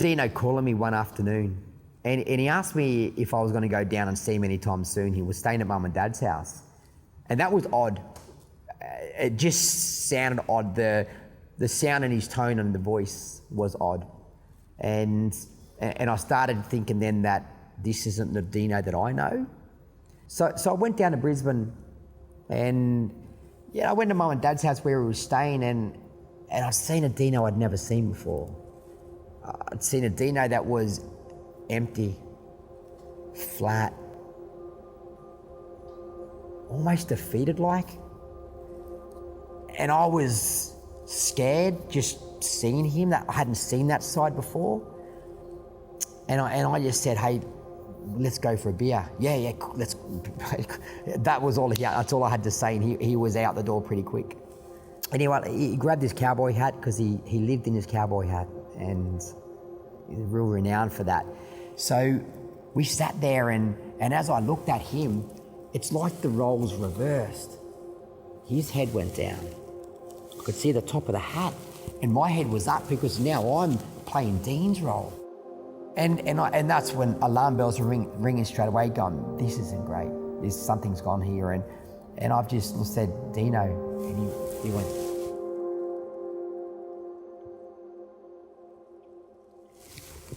Deano calling me one afternoon, and he asked me if I was going to go down and see him anytime soon. He was staying at Mum and Dad's house, and that was odd. It just sounded odd. The sound in his tone and the voice was odd, and I started thinking then that this isn't the Deano that I know. So I went down to Brisbane, and I went to Mum and Dad's house where he was staying, and I'd seen a Deano I'd never seen before. I'd seen a Deano that was empty, flat, almost defeated like. And I was scared just seeing him, that I hadn't seen that side before. And I just said, hey, let's go for a beer. Yeah, let's. That was all that's all I had to say, and he was out the door pretty quick. Anyway, he grabbed his cowboy hat because he lived in his cowboy hat, and he's real renowned for that. So we sat there, and as I looked at him, it's like the roles reversed. His head went down. I could see the top of the hat, and my head was up because now I'm playing Dean's role. And that's when alarm bells are ringing straight away, going, this isn't great. Something's gone here. And I've just said, Deano, and he went.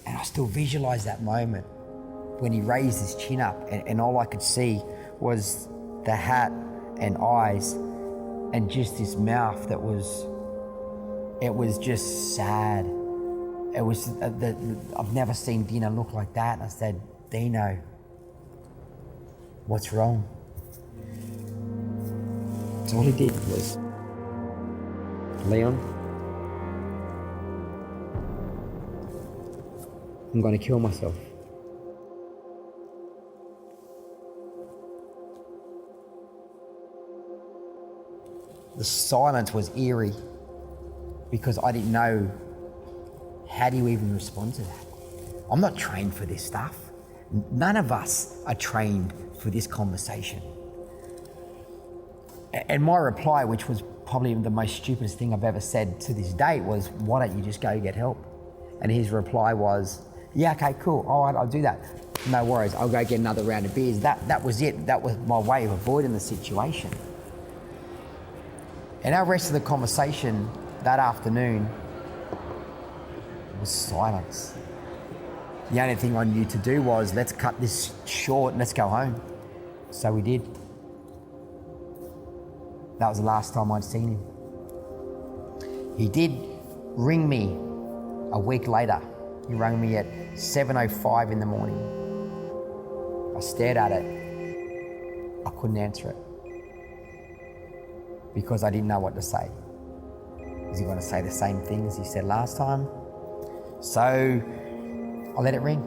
And I still visualise that moment when he raised his chin up, and all I could see was the hat and eyes and just this mouth that was just sad. It was, I've never seen Deano look like that. And I said, Deano, what's wrong? So all he did was, Leon, I'm going to kill myself. The silence was eerie because I didn't know, how do you even respond to that? I'm not trained for this stuff. None of us are trained for this conversation. And my reply, which was probably the most stupidest thing I've ever said to this date, was, why don't you just go get help? And his reply was, yeah, okay, cool, all right, I'll do that. No worries, I'll go get another round of beers. That was it. That was my way of avoiding the situation. And our rest of the conversation that afternoon was silence. The only thing I knew to do was, let's cut this short and let's go home. So we did. That was the last time I'd seen him. He did ring me a week later. He rang me at 7:05 in the morning. I stared at it. I couldn't answer it because I didn't know what to say. Was he going to say the same thing as he said last time? So I let it ring.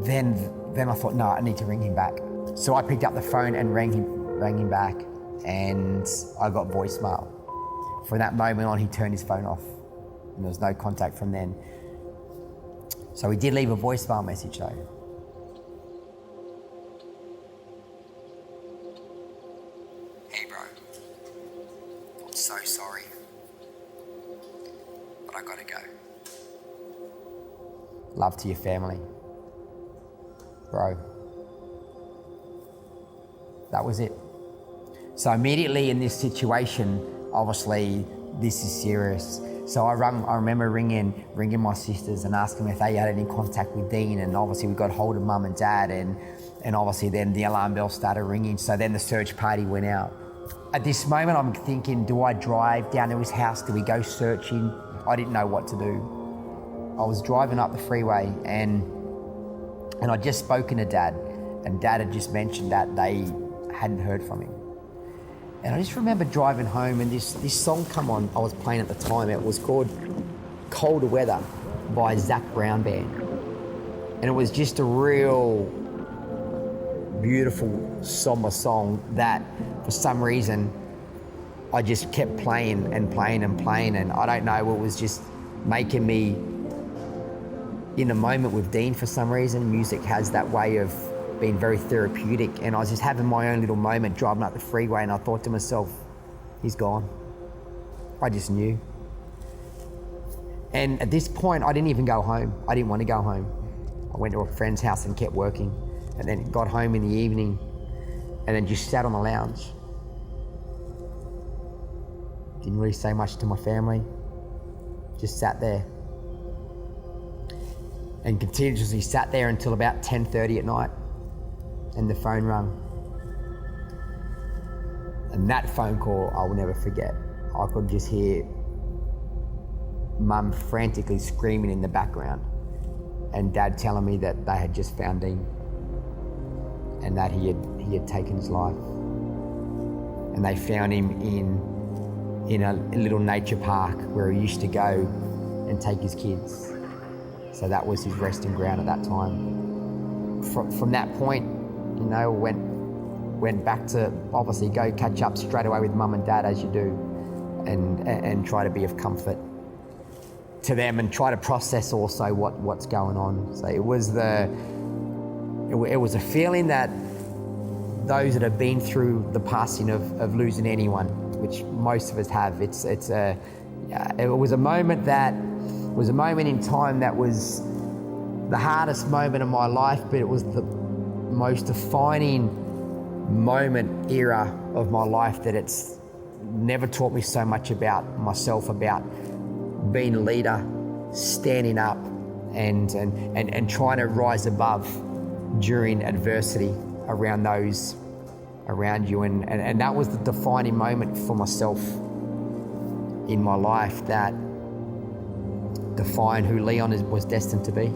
Then I thought, no, I need to ring him back. So I picked up the phone and rang him back, and I got voicemail. From that moment on, he turned his phone off, and there was no contact from then. So he did leave a voicemail message though. Hey bro, I'm so sorry, but I gotta go. Love to your family. Bro. That was it. So immediately in this situation, obviously this is serious. So I remember ringing my sisters and asking if they had any contact with Dean, and obviously we got hold of Mum and Dad, and obviously then the alarm bell started ringing, so then the search party went out. At this moment I'm thinking, do I drive down to his house? Do we go searching? I didn't know what to do. I was driving up the freeway and I'd just spoken to Dad, and Dad had just mentioned that they hadn't heard from him. And I just remember driving home, and this song come on, I was playing at the time. It was called Colder Weather by Zac Brown Band. And it was just a real beautiful, somber song that for some reason I just kept playing and playing and playing, and I don't know, it was just making me in a moment with Dean for some reason. Music has that way of being very therapeutic, and I was just having my own little moment driving up the freeway, and I thought to myself, he's gone. I just knew. And at this point, I didn't even go home. I didn't want to go home. I went to a friend's house and kept working, and then got home in the evening and then just sat on the lounge. Didn't really say much to my family, just sat there. And continuously sat there until about 10:30 at night, and the phone rang. And that phone call I will never forget. I could just hear Mum frantically screaming in the background, and Dad telling me that they had just found Dean and that he had taken his life. And they found him in a little nature park where he used to go and take his kids. So that was his resting ground at that time. From that point, went back to obviously go catch up straight away with Mum and Dad, as you do, and try to be of comfort to them and try to process also what's going on. So it was a feeling that those that have been through the passing of losing anyone, which most of us have, it was a moment in time that was the hardest moment of my life, but it was the most defining era of my life, that it's never taught me so much about myself, about being a leader, standing up and trying to rise above during adversity around those around you. And that was the defining moment for myself in my life that defined who Leon was destined to be.